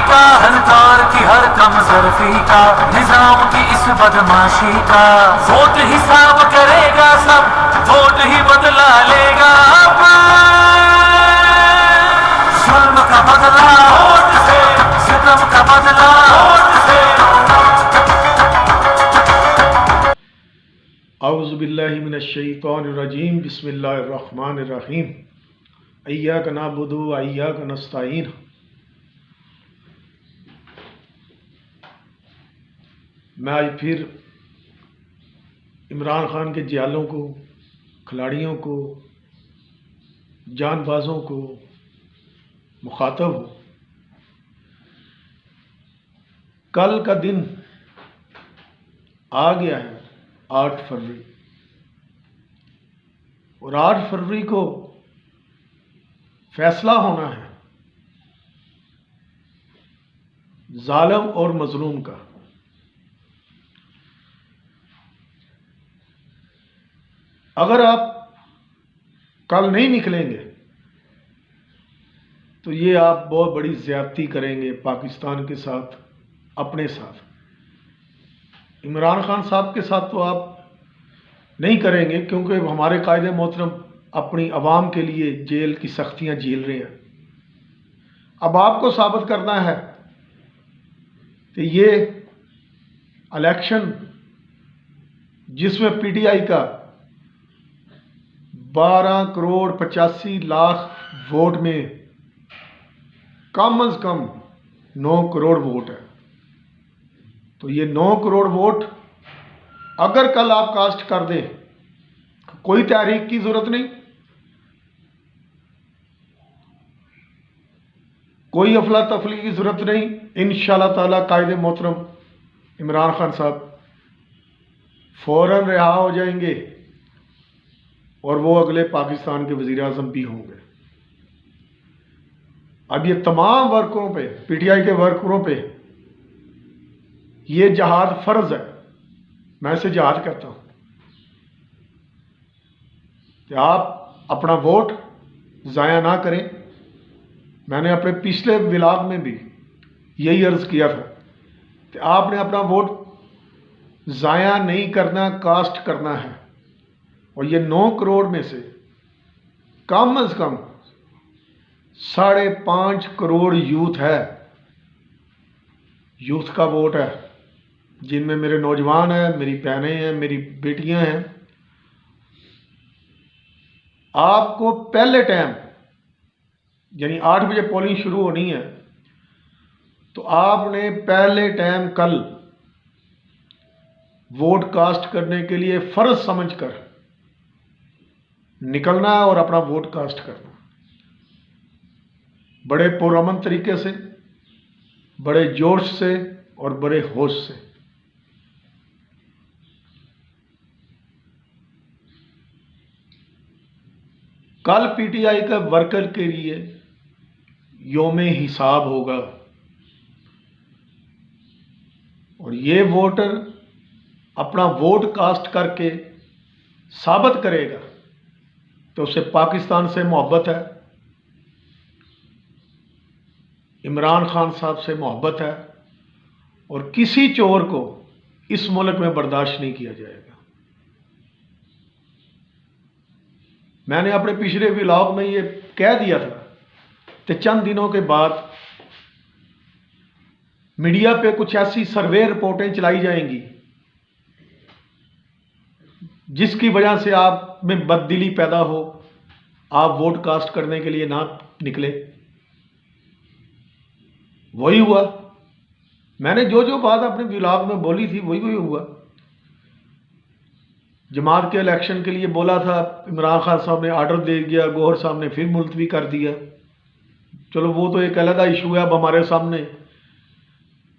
का, हनकार की हर कम जरफी का, निजाम की इस बदमाशी का, वोट हिसाब करेगा सब, वोट ही बदला लेगा अब। जुल्म का बदला वोट से, सितम का बदला वोट से। औज़ु बिल्लाहि मिनश्शैतानिर्रजीम, बिस्मिल्लाहिर्रहमानिर्रहीम। इय्याका नअबुदु व इय्याका नस्तईन। मैं आज फिर इमरान खान के जियालों को, खिलाड़ियों को, जानबाजों को मुखातब हूँ। कल का दिन आ गया है 8 फरवरी, और 8 फरवरी को फैसला होना है जालिम और मजलूम का। अगर आप कल नहीं निकलेंगे तो ये आप बहुत बड़ी ज्यादती करेंगे पाकिस्तान के साथ, अपने साथ। इमरान खान साहब के साथ तो आप नहीं करेंगे, क्योंकि हमारे कायदे मोहतरम अपनी आवाम के लिए जेल की सख्तियां झेल रहे हैं। अब आपको साबित करना है कि ये इलेक्शन जिसमें पीटीआई का 12 करोड़ 85 लाख वोट में कम अज कम 9 करोड़ वोट है, तो ये 9 करोड़ वोट अगर कल आप कास्ट कर दें, कोई तहरीक की जरूरत नहीं, कोई अफला तफली की जरूरत नहीं। इंशाअल्लाह ताला कायदे मोहतरम इमरान खान साहब फौरन रिहा हो जाएंगे और वो अगले पाकिस्तान के वजीर आज़म भी होंगे। अब ये तमाम वर्करों पे, पीटीआई के वर्करों पे ये जहाद फर्ज है, मैं इसे जहाद कहता हूं कि आप अपना वोट ज़ाया ना करें। मैंने अपने पिछले व्लॉग में भी यही अर्ज किया था कि आपने अपना वोट ज़ाया नहीं करना, कास्ट करना है। और ये 9 करोड़ में से कम अज कम 5.5 करोड़ यूथ है, यूथ का वोट है, जिनमें मेरे नौजवान हैं, मेरी बहनें हैं, मेरी बेटियां हैं। आपको पहले टाइम यानी 8 बजे पोलिंग शुरू होनी है, तो आपने पहले टाइम कल वोट कास्ट करने के लिए फर्ज समझकर निकलना है और अपना वोट कास्ट करना, बड़े पुरअमन तरीके से, बड़े जोश से और बड़े होश से। कल पीटीआई का वर्कर के लिए योम हिसाब होगा, और ये वोटर अपना वोट कास्ट करके साबित करेगा तो उसे पाकिस्तान से मोहब्बत है, इमरान खान साहब से मोहब्बत है, और किसी चोर को इस मुल्क में बर्दाश्त नहीं किया जाएगा। मैंने अपने पिछले व्लॉग में ये कह दिया था कि चंद दिनों के बाद मीडिया पे कुछ ऐसी सर्वे रिपोर्टें चलाई जाएंगी जिसकी वजह से आप में बददिली पैदा हो, आप वोट कास्ट करने के लिए ना निकले। वही हुआ। मैंने जो जो बात अपने व्लॉग में बोली थी वही वही हुआ। जमात के इलेक्शन के लिए बोला था, इमरान खान साहब ने आर्डर दे दिया, गौहर साहब ने फिर मुलतवी कर दिया। चलो वो तो एक अलग इशू है, अब हमारे सामने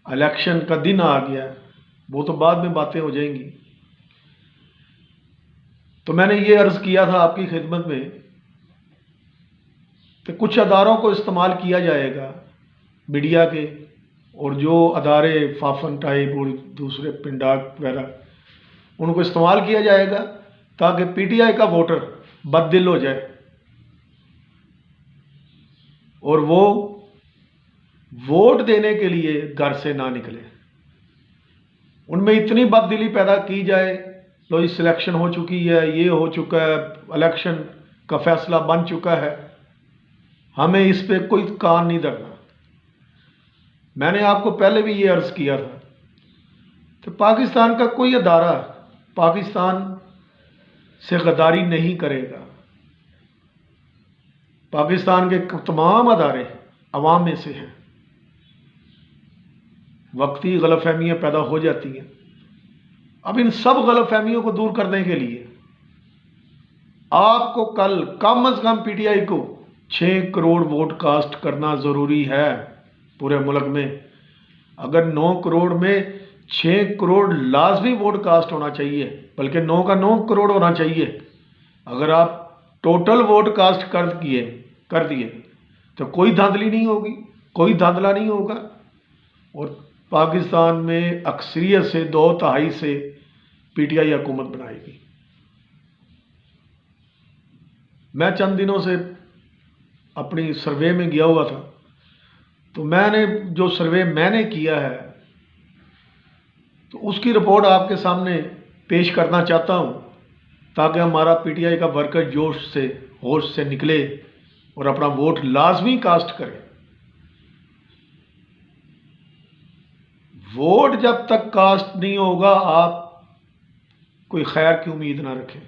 इलेक्शन का दिन आ गया, वो तो बाद में बातें हो जाएंगी। तो मैंने ये अर्ज किया था आपकी खिदमत में कि कुछ अदारों को इस्तेमाल किया जाएगा मीडिया के, और जो अदारे फाफन टाइप और दूसरे पिंडाक वगैरह, उनको इस्तेमाल किया जाएगा ताकि पीटीआई का वोटर बददिल हो जाए और वो वोट देने के लिए घर से ना निकले। उनमें इतनी बददिली पैदा की जाए, लो इस सिलेक्शन हो चुकी है, ये हो चुका है, इलेक्शन का फैसला बन चुका है, हमें इस पे कोई कान नहीं धरना। मैंने आपको पहले भी ये अर्ज किया था कि पाकिस्तान का कोई अदारा पाकिस्तान से गद्दारी नहीं करेगा। पाकिस्तान के तमाम अदारे अवाम में से हैं। वक्ती गलतफहमियाँ पैदा हो जाती हैं। अब इन सब गलतफहमियों को दूर करने के लिए आपको कल कम से कम पीटीआई को 6 करोड़ वोट कास्ट करना ज़रूरी है पूरे मुल्क में। अगर 9 करोड़ में 6 करोड़ लाजमी वोट कास्ट होना चाहिए, बल्कि 9 का 9 करोड़ होना चाहिए। अगर आप टोटल वोट कास्ट कर दिए तो कोई धांधली नहीं होगी, कोई धांधला नहीं होगा और पाकिस्तान में अक्सरियत से 2/3 से पीटीआई हुकूमत बनाएगी। मैं चंद दिनों से अपनी सर्वे में गया हुआ था, तो मैंने जो सर्वे मैंने किया है तो उसकी रिपोर्ट आपके सामने पेश करना चाहता हूं, ताकि हमारा पीटीआई का वर्कर जोश से होश से निकले और अपना वोट लाजमी कास्ट करे। वोट जब तक कास्ट नहीं होगा, आप कोई खैर की उम्मीद ना रखें।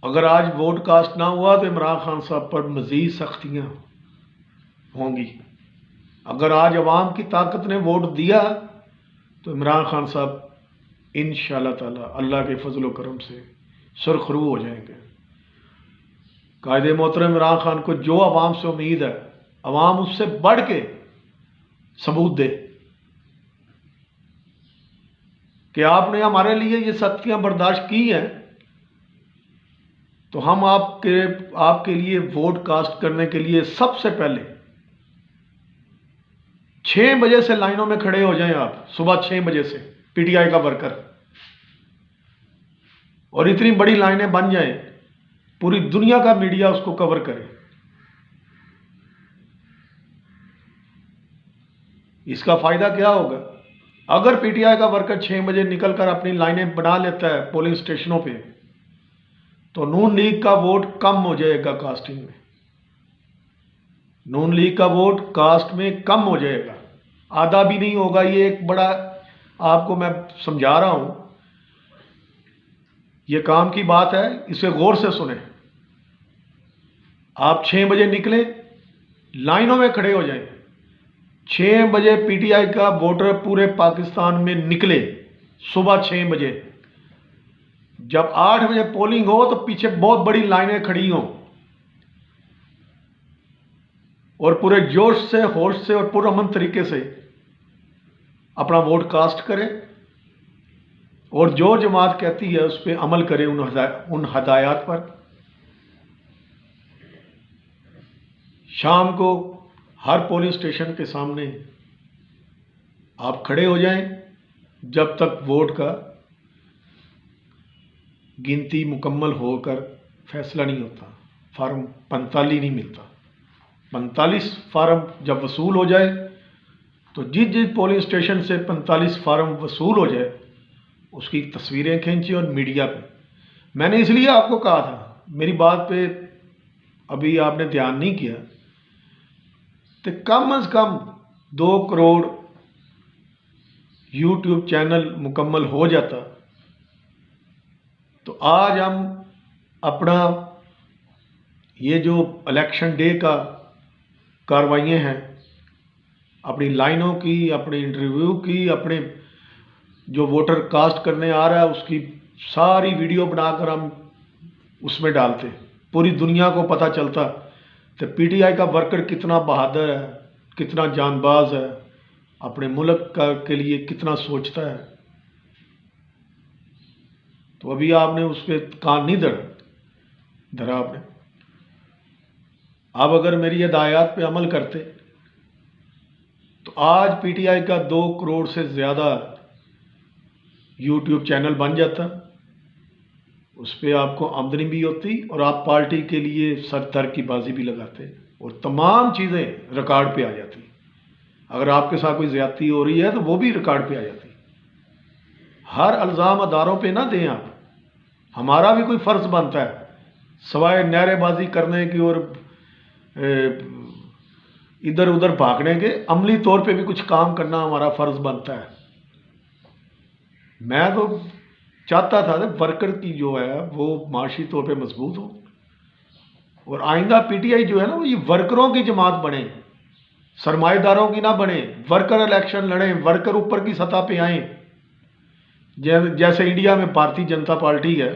अगर आज वोट कास्ट ना हुआ तो इमरान खान साहब पर मजीद सख्तियां होंगी। अगर आज अवाम की ताकत ने वोट दिया तो इमरान खान साहब इंशाअल्लाह ताला अल्लाह के फजल करम से सुरखरू हो जाएंगे। कायदे मोहतरम इमरान खान को जो अवाम से उम्मीद है, अवाम उससे बढ़ के सबूत दे कि आपने हमारे लिए ये सख्तियां बर्दाश्त की हैं, तो हम आपके लिए वोट कास्ट करने के लिए सबसे पहले 6 बजे से लाइनों में खड़े हो जाएं। आप सुबह 6 बजे से पीटीआई का वर्कर, और इतनी बड़ी लाइनें बन जाएं, पूरी दुनिया का मीडिया उसको कवर करे। इसका फायदा क्या होगा? अगर पीटीआई का वर्कर 6 बजे निकलकर अपनी लाइनें बना लेता है पोलिंग स्टेशनों पे, तो नून लीग का वोट कम हो जाएगा कास्टिंग में। नून लीग का वोट कास्ट में कम हो जाएगा, आधा भी नहीं होगा। ये एक बड़ा आपको मैं समझा रहा हूं, ये काम की बात है, इसे गौर से सुने। आप 6 बजे निकले, लाइनों में खड़े हो जाएं। 6 बजे पीटीआई का वोटर पूरे पाकिस्तान में निकले, सुबह 6 बजे। जब 8 बजे पोलिंग हो तो पीछे बहुत बड़ी लाइनें खड़ी हों और पूरे जोश से, होश से और पुरअमन तरीके से अपना वोट कास्ट करें और जो जमात कहती है उस पर अमल करें, उन हदायत पर। शाम को हर पोलिंग स्टेशन के सामने आप खड़े हो जाएं जब तक वोट का गिनती मुकम्मल होकर फैसला नहीं होता। फार्म 45 नहीं मिलता। 45 फार्म जब वसूल हो जाए तो जिस पोलिंग स्टेशन से 45 फार्म वसूल हो जाए उसकी तस्वीरें खींची और मीडिया पे। मैंने इसलिए आपको कहा था, मेरी बात पे अभी आपने ध्यान नहीं किया, तो कम से कम 2 करोड़ यूट्यूब चैनल मुकम्मल हो जाता तो आज हम अपना ये जो इलेक्शन डे का कार्रवाइयाँ हैं, अपनी लाइनों की, अपने इंटरव्यू की, अपने जो वोटर कास्ट करने आ रहा है उसकी सारी वीडियो बनाकर हम उसमें डालते, पूरी दुनिया को पता चलता तो पीटीआई का वर्कर कितना बहादुर है, कितना जानबाज है, अपने मुल्क के लिए कितना सोचता है। तो अभी आपने उस पर कान नहीं धरा आपने। आप अगर मेरी हिदायत पे अमल करते तो आज पीटीआई का 2 करोड़ से ज़्यादा यूट्यूब चैनल बन जाता उस पर आपको आमदनी भी होती और आप पार्टी के लिए सर दर की बाजी भी लगाते और तमाम चीज़ें रिकॉर्ड पे आ जाती। अगर आपके साथ कोई ज़्यादती हो रही है तो वो भी रिकॉर्ड पे आ जाती। हर इल्ज़ाम अदारों पे ना दें आप। हमारा भी कोई फ़र्ज़ बनता है, सवाए नारेबाजी करने की और इधर उधर भागने के, अमली तौर पे भी कुछ काम करना हमारा फ़र्ज़ बनता है। मैं तो चाहता था कि वर्कर की जो है वो माशी तौर पे मजबूत हो और आइंदा पीटीआई जो है ना वो ये वर्करों की जमात बने, सरमाएदारों की ना बने। वर्कर इलेक्शन लड़ें, वर्कर ऊपर की सतह पे आएँ। जैसे इंडिया में भारतीय जनता पार्टी है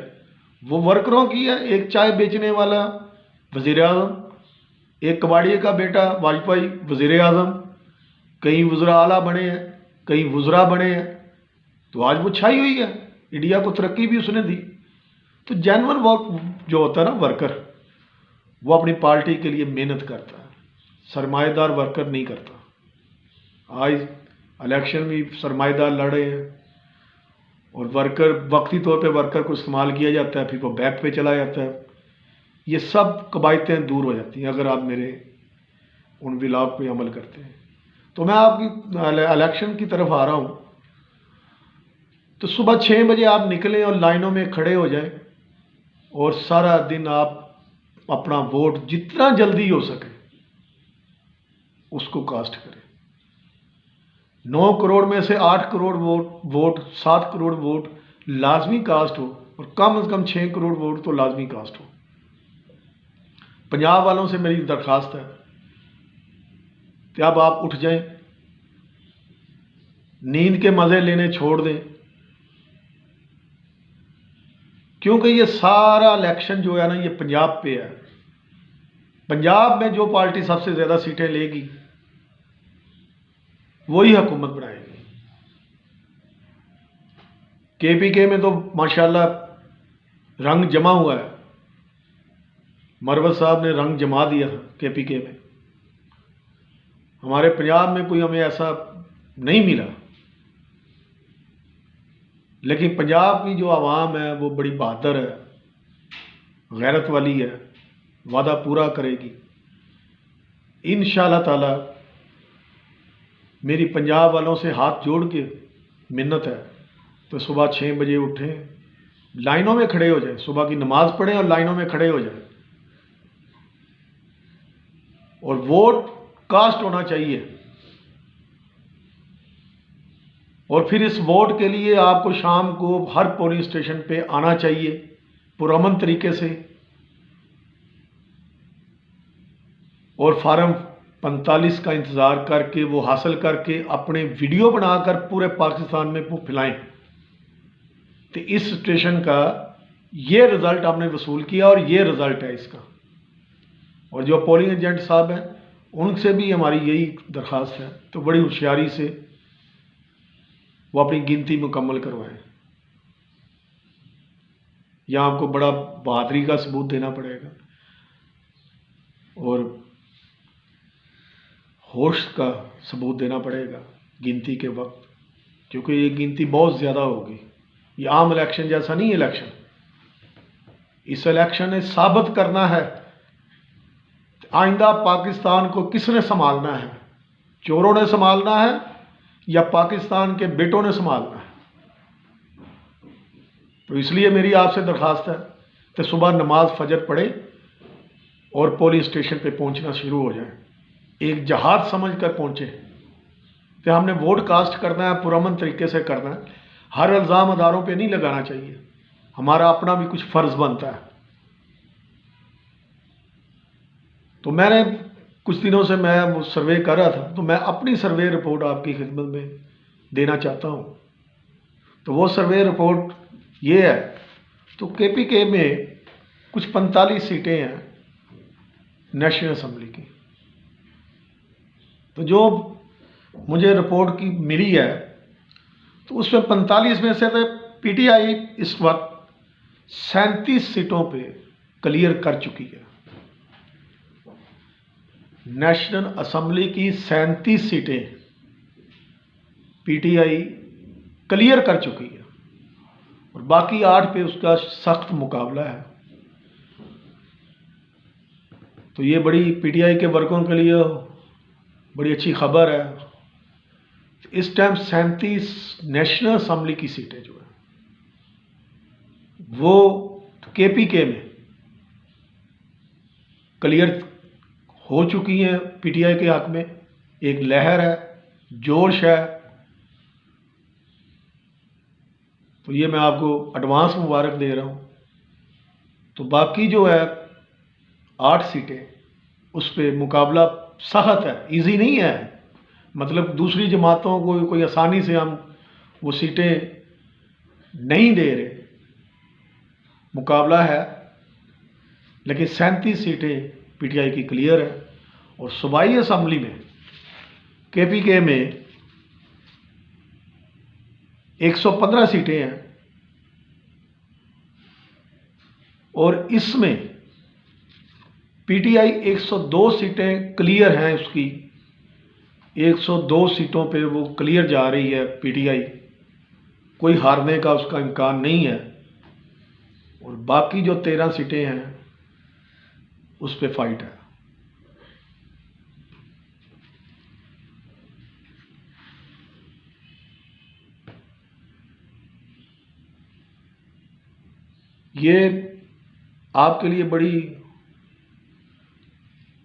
वो वर्करों की है। एक चाय बेचने वाला वज़ीर आज़म, एक कबाड़िए का बेटा वाजपेयी वज़ीर आज़म, कई वज़रा आला बने हैं, कई वज़रा बने हैं, तो आज वो छाई हुई है। इंडिया को तरक्की भी उसने दी। तो जेन्युइन वर्क जो होता है ना वर्कर, वो अपनी पार्टी के लिए मेहनत करता है, सरमाएदार वर्कर नहीं करता। आज इलेक्शन में सरमाएदार लड़े हैं और वर्कर वक्ती तौर पे वर्कर को इस्तेमाल किया जाता है, फिर वो बैक पे चला जाता है। ये सब कवायतें दूर हो जाती हैं अगर आप मेरे उन विलाप पे अमल करते हैं। तो मैं आपकी इलेक्शन की तरफ आ रहा हूँ, तो सुबह 6 बजे आप निकलें और लाइनों में खड़े हो जाएं और सारा दिन आप अपना वोट जितना जल्दी हो सके उसको कास्ट करें। 9 करोड़ में से 8 करोड़ वोट 7 करोड़ वोट लाजमी कास्ट हो और कम से कम 6 करोड़ वोट तो लाजमी कास्ट हो। पंजाब वालों से मेरी दरख्वास्त है कि अब आप उठ जाएं, नींद के मज़े लेने छोड़ दें, क्योंकि ये सारा इलेक्शन जो है ना ये पंजाब पे है। पंजाब में जो पार्टी सबसे ज़्यादा सीटें लेगी वही हुकूमत बनाएगी। केपीके में तो माशाल्लाह रंग जमा हुआ है। मरवत साहब ने रंग जमा दिया था केपीके में। हमारे पंजाब में कोई हमें ऐसा नहीं मिला, लेकिन पंजाब की जो आवाम है वो बड़ी बहादुर है, गैरत वाली है, वादा पूरा करेगी इंशाअल्लाह ताला। मेरी पंजाब वालों से हाथ जोड़ के मिन्नत है तो सुबह 6 बजे उठें, लाइनों में खड़े हो जाएं, सुबह की नमाज पढ़ें और लाइनों में खड़े हो जाएं और वोट कास्ट होना चाहिए। और फिर इस वोट के लिए आपको शाम को हर पोलिंग स्टेशन पे आना चाहिए पुरअमन तरीके से और फार्म 45 का इंतज़ार करके वो हासिल करके अपने वीडियो बनाकर पूरे पाकिस्तान में वो फैलाएं। तो इस स्टेशन का ये रिज़ल्ट आपने वसूल किया और ये रिज़ल्ट है इसका। और जो पोलिंग एजेंट साहब हैं उनसे भी हमारी यही दरख्वास्त है, तो बड़ी होशियारी से वो अपनी गिनती मुकम्मल करवाएं। या आपको बड़ा बहादुरी का सबूत देना पड़ेगा और होश का सबूत देना पड़ेगा गिनती के वक्त, क्योंकि ये गिनती बहुत ज़्यादा होगी। ये आम इलेक्शन जैसा नहीं इलेक्शन। इस इलेक्शन ने साबित करना है आइंदा पाकिस्तान को किसने संभालना है, चोरों ने संभालना है या पाकिस्तान के बेटों ने संभालना है। तो इसलिए मेरी आपसे दरख्वास्त है कि सुबह नमाज फजर पढ़े और पोलिंग स्टेशन पे पहुंचना शुरू हो जाए। एक जहाद समझ कर पहुंचे कि हमने वोट कास्ट करना है, पुरअमन तरीके से करना है। हर इल्ज़ाम अदारों पे नहीं लगाना चाहिए, हमारा अपना भी कुछ फ़र्ज़ बनता है। तो मैंने कुछ दिनों से मैं वो सर्वे कर रहा था, तो मैं अपनी सर्वे रिपोर्ट आपकी खिदमत में देना चाहता हूँ। तो वो सर्वे रिपोर्ट ये है, तो केपीके में कुछ 45 सीटें हैं नेशनल असम्बली की। तो जो मुझे रिपोर्ट की मिली है तो उसमें 45 में से तो पीटीआई इस वक्त 37 सीटों पे क्लियर कर चुकी है। नेशनल असम्बली की 37 सीटें पीटीआई क्लियर कर चुकी है और बाकी 8 पे उसका सख्त मुकाबला है। तो ये बड़ी पीटीआई के वर्करों के लिए बड़ी अच्छी खबर है। इस टाइम 37 नेशनल असम्बली की सीटें जो है वो केपीके में क्लियर हो चुकी हैं। पीटीआई के हक में एक लहर है, जोश है। तो ये मैं आपको एडवांस मुबारक दे रहा हूँ। तो बाकी जो है 8 सीटें, उस पर मुकाबला सख्त है, इजी नहीं है। मतलब दूसरी जमातों को कोई आसानी से हम वो सीटें नहीं दे रहे, मुकाबला है। लेकिन 37 सीटें पीटीआई की क्लियर है। और सूबाई असम्बली में केपीके में 115 सीटें हैं और इसमें पीटीआई 102 सीटें क्लियर हैं उसकी। 102 सीटों पे वो क्लियर जा रही है पीटीआई, कोई हारने का उसका इम्कान नहीं है। और बाकी जो 13 सीटें हैं उस पे फाइट है। ये आपके लिए बड़ी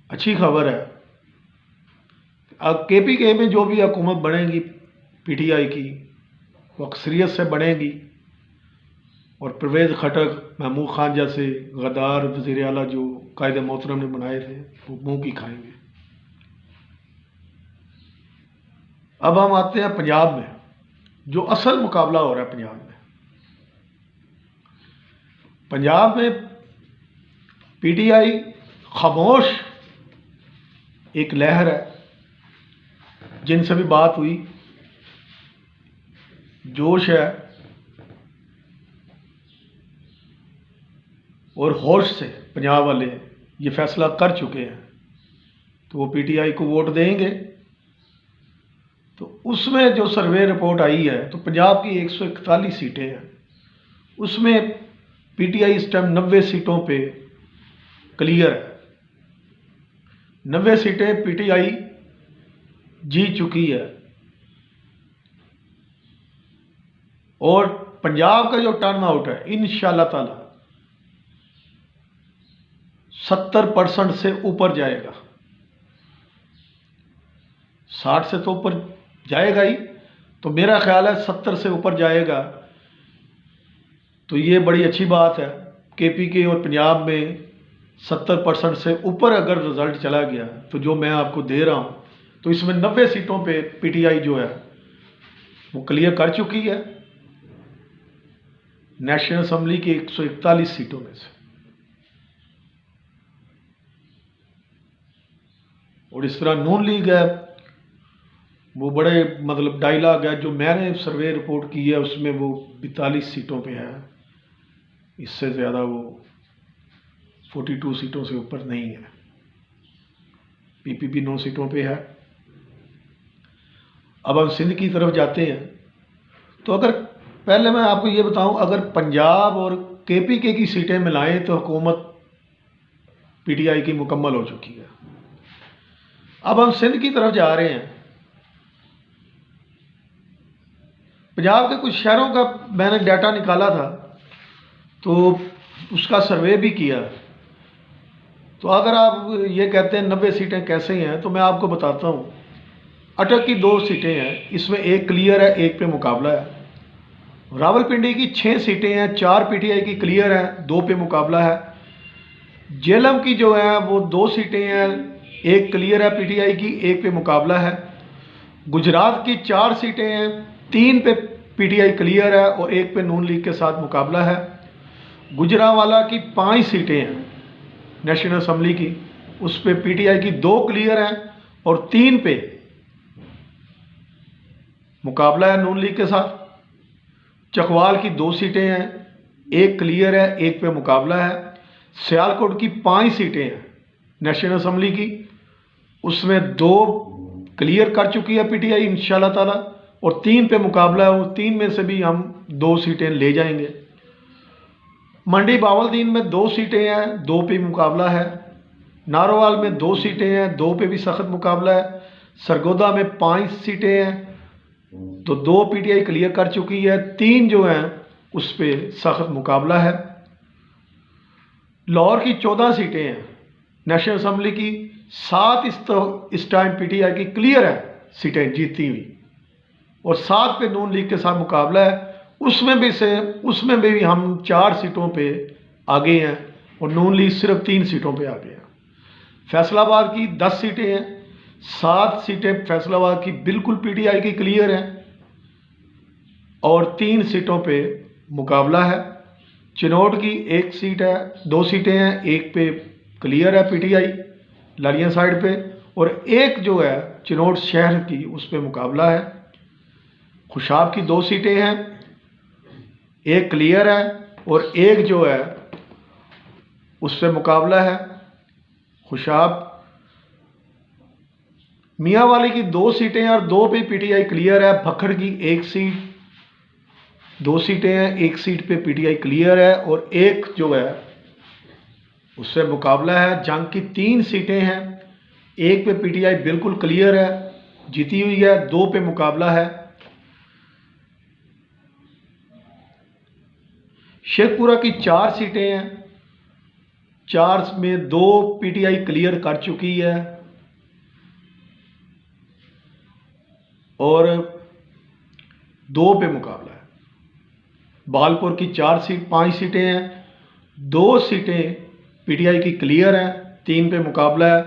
अच्छी खबर है। अब केपीके में जो भी हुकूमत बनेगी पीटीआई की, वो अक्सरियत से बनेगी और परवेज़ खटक, महमूद खान जैसे गद्दार वज़ीर आला जो कायदे मोहतरम ने बनाए थे वो मुंह की खाएंगे। अब हम आते हैं पंजाब में, जो असल मुकाबला हो रहा है पंजाब में। पंजाब में पीटीआई खामोश एक लहर है, जिनसे भी बात हुई, जोश है और होश से पंजाब वाले ये फैसला कर चुके हैं तो वो पीटीआई को वोट देंगे। तो उसमें जो सर्वे रिपोर्ट आई है तो पंजाब की 141 सीटें हैं, उसमें पीटीआई इस टाइम 90 सीटों पे क्लियर है। 90 सीटें पीटीआई जीत चुकी है। और पंजाब का जो टर्न आउट है इंशाअल्लाह ताला 70% से ऊपर जाएगा। 60 से तो ऊपर जाएगा ही, तो मेरा ख्याल है 70 से ऊपर जाएगा। तो ये बड़ी अच्छी बात है। केपीके और पंजाब में 70% से ऊपर अगर रिजल्ट चला गया तो जो मैं आपको दे रहा हूँ, तो इसमें 90 सीटों पे पीटीआई जो है वो क्लियर कर चुकी है नेशनल असम्बली की 141 सीटों में से। और इस तरह नून लीग है, वो बड़े मतलब डायलॉग है, जो मैंने सर्वे रिपोर्ट की है उसमें वो 42 सीटों पे है। इससे ज़्यादा वो 42 सीटों से ऊपर नहीं है। पीपीपी 9 सीटों पे है। अब हम सिंध की तरफ जाते हैं। तो अगर पहले मैं आपको ये बताऊं, अगर पंजाब और केपीके की सीटें मिलाएं तो हुकूमत पीटीआई की मुकम्मल हो चुकी है। अब हम सिंध की तरफ जा रहे हैं। पंजाब के कुछ शहरों का मैंने डाटा निकाला था तो उसका सर्वे भी किया। तो अगर आप ये कहते हैं 90 सीटें कैसे हैं, तो मैं आपको बताता हूँ। अटक की 2 सीटें हैं, इसमें एक क्लियर है, एक पे मुकाबला है। रावलपिंडी की 6 सीटें हैं, 4 पीटीआई की क्लियर हैं, 2 पे मुकाबला है। जेलम की जो है वो 2 सीटें हैं, एक क्लियर है पीटीआई की, एक पे मुकाबला है। गुजरात की 4 सीटें हैं, 3 पे पीटीआई क्लियर है और एक पे नून लीग के साथ मुकाबला है। गुजरांवाला की 5 सीटें हैं नेशनल असम्बली की, उस पे पीटीआई की 2 क्लियर हैं और 3 पे मुकाबला है नून लीग के साथ। चकवाल की 2 सीटें हैं, एक क्लियर है, एक पे मुकाबला है। सियालकोट की 5 सीटें हैं नेशनल असम्बली की, उसमें 2 क्लियर कर चुकी है पीटीआई इंशाअल्लाह ताला और 3 पे मुकाबला है। उस 3 में से भी हम 2 सीटें ले जाएंगे। मंडी बावलदीन में 2 सीटें हैं, 2 पे मुकाबला है। नारोवाल में 2 सीटें हैं, 2 पे भी सख्त मुकाबला है। सरगोदा में 5 सीटें हैं, तो 2 पीटीआई क्लियर कर चुकी है, 3 जो हैं उस पे सख्त मुकाबला है। लाहौर की 14 सीटें हैं नेशनल असम्बली की, 7 इस टाइम पीटीआई की क्लियर है सीटें जीती हुई, और 7 पे नून लीग के साथ मुकाबला है। उसमें भी हम 4 सीटों पे आगे हैं और नून लीग सिर्फ 3 सीटों पे आगे हैं। फैसलाबाद की 10 सीटें हैं, 7 सीटें फैसलाबाद की बिल्कुल पीटीआई की क्लियर हैं और 3 सीटों पे मुकाबला है। चिनोट की 1 सीट है, 2 सीटें हैं, 1 पे क्लियर है पीटीआई लालिया साइड पे, और 1 जो है चिनोट शहर की उस पे मुकाबला है। खुशाब की 2 सीटें हैं, 1 क्लियर है और 1 जो है उस पे मुकाबला है। खुशाब मियांवाली की 2 सीटें हैं और 2 पे पीटीआई क्लियर है। भखड़ की 1 सीट, 2 सीटें हैं, 1 सीट पे पीटीआई क्लियर है और 1 जो है उससे मुकाबला है। जंग की 3 सीटें हैं, 1 पे पीटीआई बिल्कुल क्लियर है, जीती हुई है, 2 पे मुकाबला है। शेखपुरा की 4 सीटें हैं, 4 में 2 पीटीआई क्लियर कर चुकी है और 2 पे मुकाबला है। बालपुर की 5 सीटें हैं, 2 सीटें पीटीआई की क्लियर हैं, 3 पे मुकाबला है।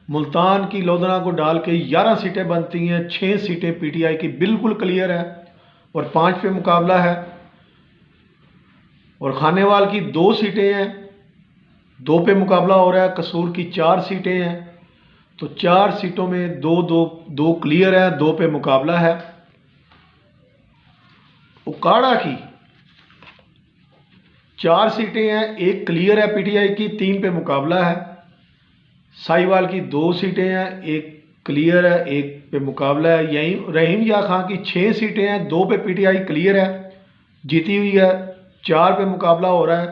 मुल्तान की लोधना को डाल के 11 सीटें बनती हैं, 6 सीटें पीटीआई की बिल्कुल क्लियर है और 5 पे मुकाबला है। और खानेवाल की 2 सीटें हैं, 2 पे मुकाबला हो रहा है। कसूर की 4 सीटें हैं, तो 4 सीटों में 2 क्लियर है, 2 पे मुकाबला है। उकाड़ा की 4 सीटें हैं, 1 क्लियर है पीटीआई की, 3 पे मुकाबला है। साहिवाल की 2 सीटें हैं, 1 क्लियर है, 1 पे मुकाबला है। यहीं रहीम या खां की 6 सीटें हैं, 2 पे पीटीआई क्लियर है, जीती हुई है, 4 पे मुकाबला हो रहा है।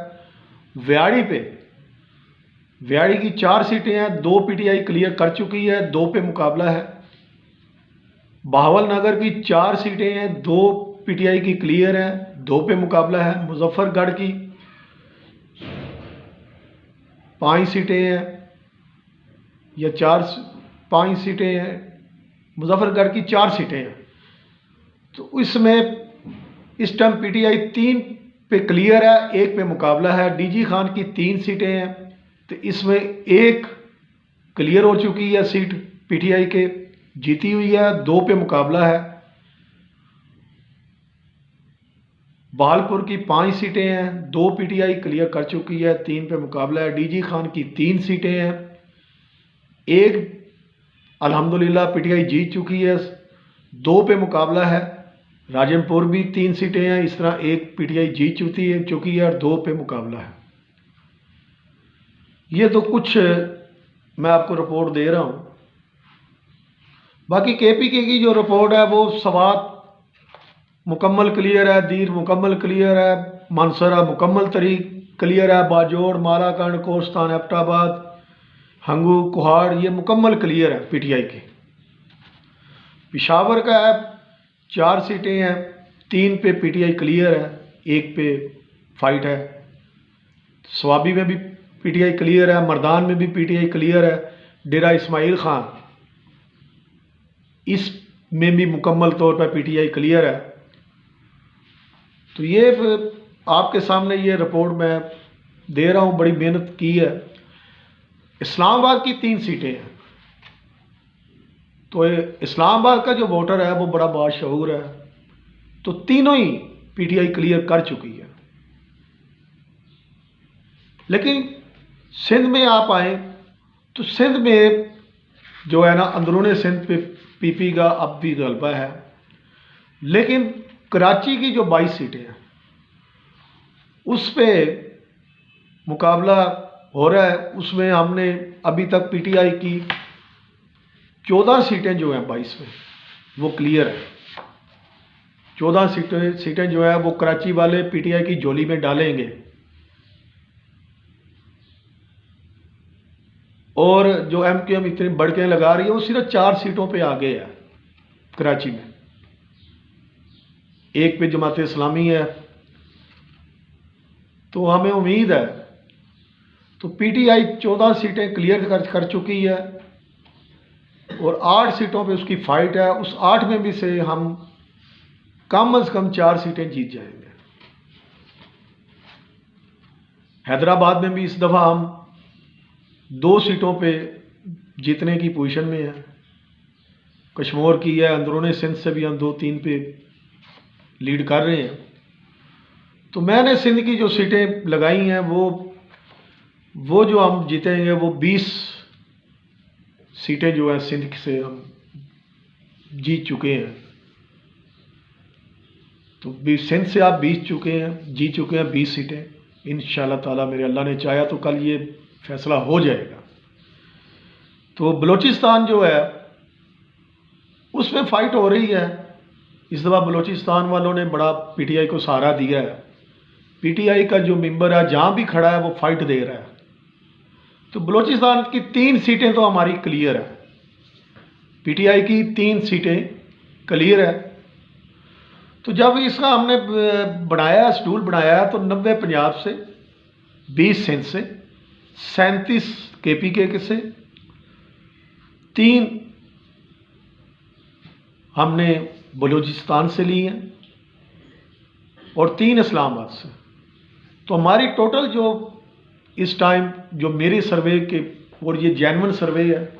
व्याड़ी की 4 सीटें हैं, 2 पीटीआई क्लियर कर चुकी है, 2 पे मुकाबला है। बहावल नगर की 4 सीटें हैं, 2 पीटीआई की क्लियर है, 2 पे मुकाबला है। मुजफ्फरगढ़ की 5 सीटें हैं या 5 सीटें हैं, मुजफ्फरगढ़ की 4 सीटें हैं, तो इसमें इस टाइम पीटीआई 3 पे क्लियर है, 1 पे मुकाबला है। डीजी खान की 3 सीटें हैं, तो इसमें 1 क्लियर हो चुकी है सीट पीटीआई के, जीती हुई है, 2 पे मुकाबला है। बालपुर की 5 सीटें हैं, 2 पीटीआई क्लियर कर चुकी है, 3 पे मुकाबला है। डीजी खान की 3 सीटें हैं, 1 अल्हम्दुलिल्लाह पीटीआई जीत चुकी है, 2 पे मुकाबला है। राजनपुर भी 3 सीटें हैं, इस तरह 1 पीटीआई जीत चुकी है और 2 पे मुकाबला है। ये तो कुछ मैं आपको रिपोर्ट दे रहा हूँ। बाकी केपीके की जो रिपोर्ट है वो सवात मुकम्मल क्लियर है, दीर मुकम्मल क्लियर है, मानसरा मुकम्मल तरीक क्लियर है, बाजोड़, मालाकंड, कोस्तान, एबटाबाद, हंगू, कुहाड़ ये मुकम्मल क्लियर है पीटीआई के। पिशावर का है 4 सीटें हैं, 3 पे पीटीआई क्लियर है, 1 पे फाइट है। स्वाबी में भी पीटीआई क्लियर है, मर्दान में भी पीटीआई क्लियर है। डेरा इस्माइल खान इसमें भी मुकम्मल तौर पर पीटीआई क्लियर है। तो ये आपके सामने ये रिपोर्ट मैं दे रहा हूँ, बड़ी मेहनत की है। इस्लामाबाद की 3 सीटें हैं, तो इस्लामाबाद का जो वोटर है वो बड़ा बाशऊर है, तो तीनों ही पीटीआई क्लियर कर चुकी है। लेकिन सिंध में आप आए तो सिंध में जो है ना अंदरूनी सिंध पे पीपी का अब भी गलबा है, लेकिन कराची की जो 22 सीटें हैं उस पे मुकाबला हो रहा है। उसमें हमने अभी तक पीटीआई की 14 सीटें जो हैं 22 में वो क्लियर है। 14 सीटें जो है वो कराची वाले पीटीआई की झोली में डालेंगे। और जो MQM इतनी बढ़ के लगा रही है वो सिर्फ 4 सीटों पे आगे है कराची में। एक पे जमात इस्लामी है। तो हमें उम्मीद है, तो PTI 14 सीटें क्लियर कर चुकी है और 8 सीटों पे उसकी फाइट है। उस 8 में भी से हम कम से कम 4 सीटें जीत जाएंगे। हैदराबाद में भी इस दफ़ा हम 2 सीटों पे जीतने की पोजीशन में है। कश्मीर की है, अंदरूनी सिंध से भी हम 2-3 पे लीड कर रहे हैं। तो मैंने सिंध की जो सीटें लगाई हैं वो जो हम जीतेंगे वो 20 सीटें जो हैं सिंध से हम जीत चुके हैं। तो सिंध से आप जीत चुके हैं 20 सीटें। इंशाअल्लाह ताला मेरे अल्लाह ने चाहा तो कल ये फैसला हो जाएगा। तो बलूचिस्तान जो है उसमें फ़ाइट हो रही है। इस दफ़ा बलूचिस्तान वालों ने बड़ा PTI को सहारा दिया है। PTI का जो मेंबर है जहाँ भी खड़ा है वो फाइट दे रहा है। तो बलूचिस्तान की 3 सीटें तो हमारी क्लियर है। PTI की 3 सीटें क्लियर है। तो जब इसका हमने बनाया, शेड्यूल बनाया, तो 90 पंजाब से, 20 सिंध से, 37 KPK से, 3 हमने बलूचिस्तान से ली हैं और 3 इस्लामाबाद से। तो हमारी टोटल जो इस टाइम जो मेरे सर्वे के, और ये जेन्युइन सर्वे है,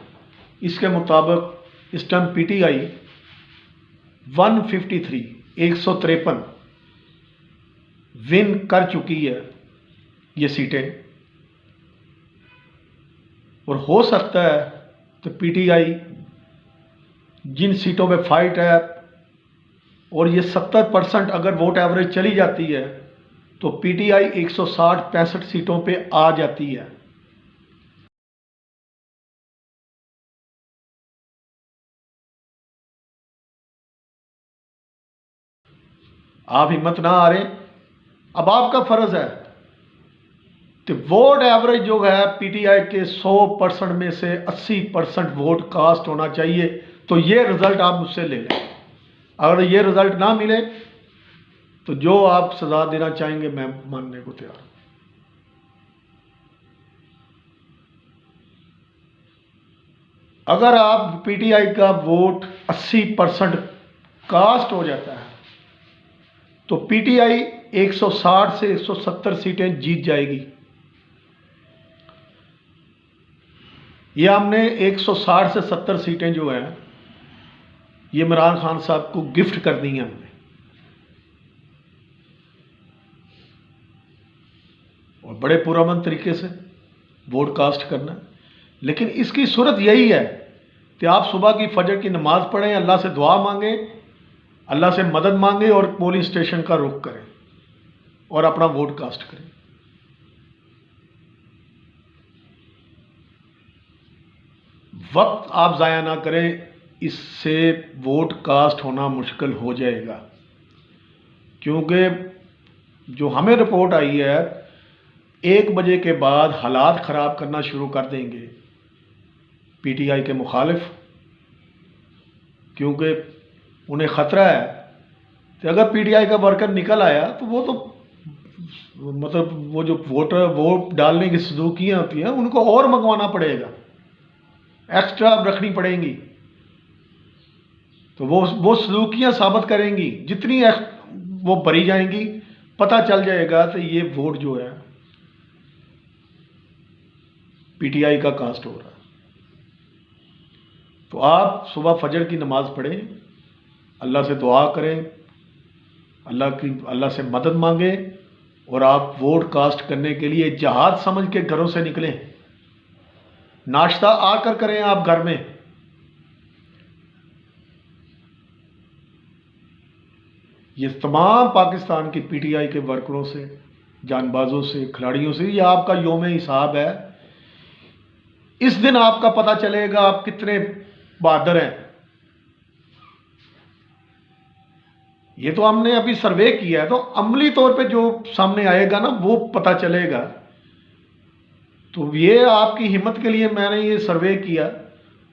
इसके मुताबिक इस टाइम PTI 153 विन कर चुकी है ये सीटें। और हो सकता है तो PTI जिन सीटों पे फाइट है, और ये 70% अगर वोट एवरेज चली जाती है तो PTI 160-65 सीटों पे आ जाती है। आप हिम्मत ना हारें। अब आपका फर्ज है तो वोट एवरेज जो है PTI के 100% में से 80% वोट कास्ट होना चाहिए। तो ये रिजल्ट आप मुझसे ले लें। अगर ये रिजल्ट ना मिले तो जो आप सजा देना चाहेंगे मैं मानने को तैयार हूं। अगर आप PTI का वोट 80% कास्ट हो जाता है तो PTI 160 से 170 सीटें जीत जाएगी। ये हमने 160 से 70 सीटें जो हैं ये इमरान खान साहब को गिफ्ट कर दी हैं हमने। और बड़े पुरअमन तरीके से वोट कास्ट करना। लेकिन इसकी सूरत यही है कि आप सुबह की फजर की नमाज पढ़ें, अल्लाह से दुआ मांगें, अल्लाह से मदद मांगें और पोलिंग स्टेशन का रुख करें और अपना वोट कास्ट करें। वक्त आप ज़ाया ना करें, इससे वोट कास्ट होना मुश्किल हो जाएगा। क्योंकि जो हमें रिपोर्ट आई है 1 बजे के बाद हालात ख़राब करना शुरू कर देंगे PTI के मुखालिफ। क्योंकि उन्हें ख़तरा है कि अगर PTI का वर्कर निकल आया तो वो तो मतलब वो जो वोट डालने की सदूकियाँ होती हैं उनको और मंगवाना पड़ेगा, एक्स्ट्रा रखनी पड़ेंगी। तो वो सलूकियाँ साबित करेंगी, जितनी वो भरी जाएंगी पता चल जाएगा तो ये वोट जो है PTI का कास्ट हो रहा है। तो आप सुबह फजर की नमाज पढ़ें, अल्लाह से दुआ करें, अल्लाह से मदद मांगें और आप वोट कास्ट करने के लिए जहाज समझ के घरों से निकलें। नाश्ता आकर करें आप घर में। ये तमाम पाकिस्तान की PTI के वर्करों से, जानबाजों से, खिलाड़ियों से ये आपका यौम हिसाब है। इस दिन आपका पता चलेगा आप कितने बहादुर हैं। ये तो हमने अभी सर्वे किया है, तो अमली तौर पे जो सामने आएगा ना वो पता चलेगा। तो ये आपकी हिम्मत के लिए मैंने ये सर्वे किया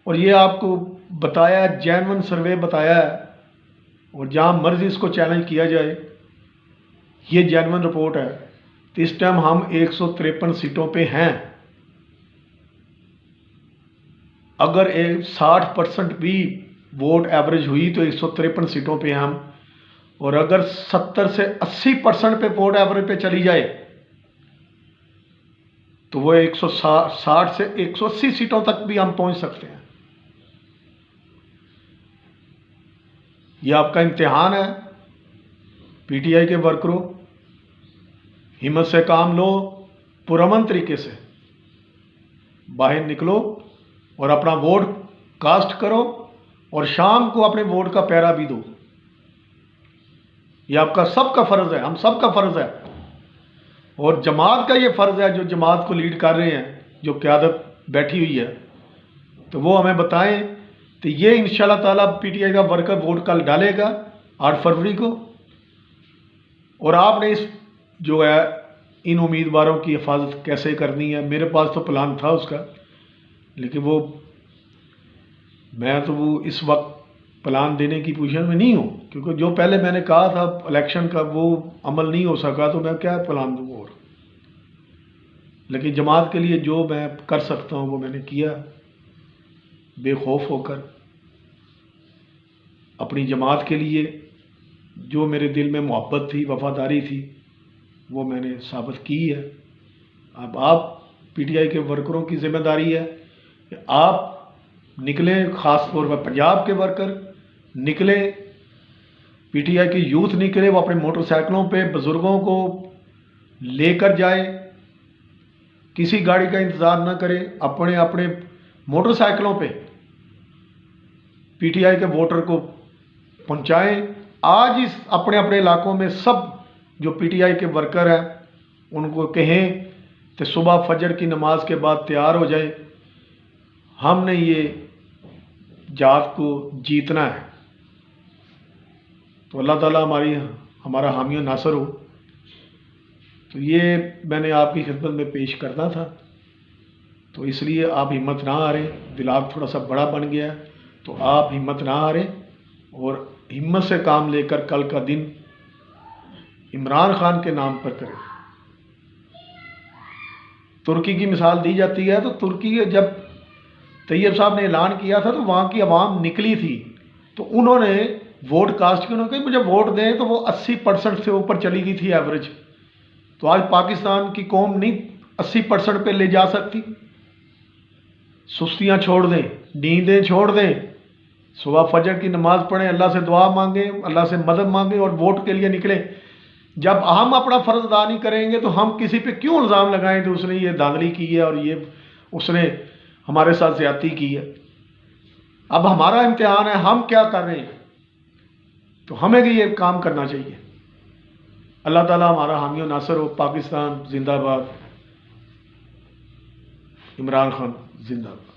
और ये आपको बताया, जेन्युइन सर्वे बताया है, और जहाँ मर्जी इसको चैलेंज किया जाए, ये जेन्युइन रिपोर्ट है। तो इस टाइम हम 153 सीटों पे हैं। अगर 60% भी वोट एवरेज हुई तो 153 सीटों पे हम, और अगर 70 से 80% पे वोट एवरेज पे चली जाए तो वो 160 से 180 सीटों तक भी हम पहुंच सकते हैं। ये आपका इम्तिहान है। पीटीआई के वर्करों, हिम्मत से काम लो, पुरअमन तरीके से बाहर निकलो और अपना वोट कास्ट करो, और शाम को अपने वोट का पहरा भी दो। ये आपका सबका फर्ज है, हम सबका फर्ज है, और जमात का ये फर्ज है, जो जमात को लीड कर रहे हैं, जो क़यादत बैठी हुई है, तो वो हमें बताएं। तो ये इंशाल्लाह ताला पीटीआई का वर्कर वोट कल डालेगा 8 फरवरी को, और आपने इस जो है इन उम्मीदवारों की हिफाजत कैसे करनी है। मेरे पास तो प्लान था उसका, लेकिन वो इस वक्त प्लान देने की पोजीशन में नहीं हूँ, क्योंकि जो पहले मैंने कहा था इलेक्शन का वो अमल नहीं हो सका, तो मैं क्या प्लान दूँ और। लेकिन जमात के लिए जो मैं कर सकता हूँ वो मैंने किया, बेखौफ होकर। अपनी जमात के लिए जो मेरे दिल में मोहब्बत थी, वफादारी थी, वो मैंने साबित की है। अब आप पीटीआई के वर्करों की जिम्मेदारी है कि आप निकलें, ख़ास तौर पर पंजाब के वर्कर निकले, पीटीआई की यूथ निकले, वो अपने मोटरसाइकिलों पे बुज़ुर्गों को लेकर जाए, किसी गाड़ी का इंतज़ार ना करें, अपने अपने मोटरसाइकिलों पे पीटीआई के वोटर को पहुंचाएं। आज इस अपने अपने इलाकों में सब जो पीटीआई के वर्कर हैं उनको कहें कि सुबह फजर की नमाज के बाद तैयार हो जाए, हमने ये जात को जीतना है। तो अल्लाह ताला हमारा हामी और नासर हो। तो ये मैंने आपकी खिदमत में पेश करना था, तो इसलिए आप हिम्मत ना हारें। दिलाग थोड़ा सा बड़ा बन गया है, तो आप हिम्मत ना हारें और हिम्मत से काम लेकर कल का दिन इमरान खान के नाम पर करें। तुर्की की मिसाल दी जाती है, तो तुर्की जब तैयब साहब ने ऐलान किया था तो वहाँ की आवाम निकली थी, तो उन्होंने वोट कास्ट किया, उन्होंने कहा मुझे वोट दें, तो वो 80% से ऊपर चली गई थी एवरेज। तो आज पाकिस्तान की कौम नहीं 80% पे ले जा सकती। सुस्तियाँ छोड़ दें, नींदें छोड़ दें, सुबह फजर की नमाज़ पढ़ें, अल्लाह से दुआ मांगें, अल्लाह से मदद मांगें और वोट के लिए निकलें। जब हम अपना फ़र्ज़ अदा नहीं करेंगे तो हम किसी पे क्यों इल्ज़ाम लगाएं कि उसने ये धांधली की है और ये उसने हमारे साथ ज़्यादती की है। अब हमारा इम्तिहान है, हम क्या कर रहे हैं, तो हमें भी ये काम करना चाहिए। अल्लाह ताला हमारा हामी और नासर हो। पाकिस्तान जिंदाबाद, इमरान खान जिंदाबाद।